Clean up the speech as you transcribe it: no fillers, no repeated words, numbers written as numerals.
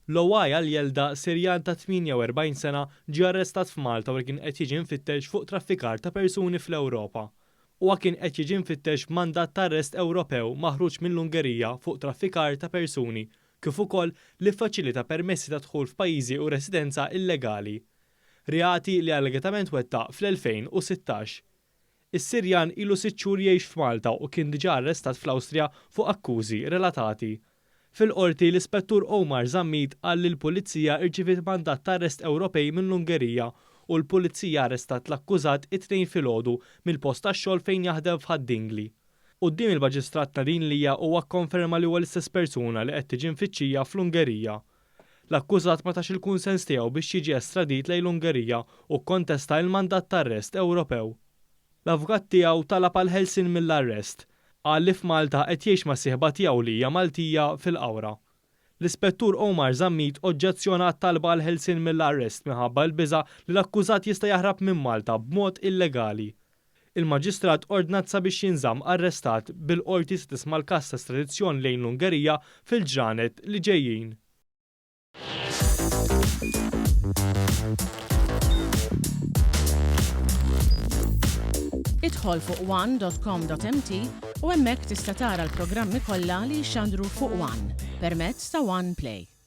L-OI għal-Jelda Sirjan ta' 48 sena ġie arrestat f'Malta wara kien qed jiġi mfittex fuq traffikar ta' persuni fl-Ewropa. Huwa kien qed jiġi mfittex b'mandat ta' arrest Ewropew maħruġ mill-Ungerija fuq traffikar ta' persuni kif ukoll li faċilita permessi ta' dħul f'pajjiżi u residenza illegali. Reati li allegatament wettaq fl-2016. Is-Sirjan ilu 6 xhur jgħix f'Malta u kien diġà arrestat fl-Awstrija fuq akkużi relatati. Fil-qorti l-Ispettur Omar Zammit qal li l-Pulizija rċiviet mandat ta' arrest Ewropej mill-Ungerija u l-Pulizija arrestat l-akkużat it-tnejn filgħodu mill-post tax-xogħol fejn jaħdem f'Haddingli. Quddiem il-Maġistrat Nadine Lija huwa kkonferma li huwa l-istess persuna li qed tiġi mfittxija fl-Ungerija. L-akkużat ma tax il-kunsens tiegħu biex jiġi estradit lejn l-Ungerija u kkontesta l-mandat ta' arrest Ewropew. L-avukat tiegħu talab għal ħelsien mill-arrest. Qal li f'Malta qed jgħix ma' sieħba tiegħu li hija Maltija fil-Qawra. L-Ispettur Omar Zammit oġġezzjona t-talba għal ħelsien mill-arrest minħabba l-biża' li l-akkużat jista' jaħrab minn Malta b'mod illegali. Il-Maġistrat ordnat sabiex jinżamm arrestat bil-qorti se tisma' l-każ ta' estradizzjoni lejn l-Ungerija fil-ġranet li ġejjin. Idħol fuq one.com.mt u hemmhekk tista' tara l-programmi kollha li jxandru fuq One permezz ta' One Play.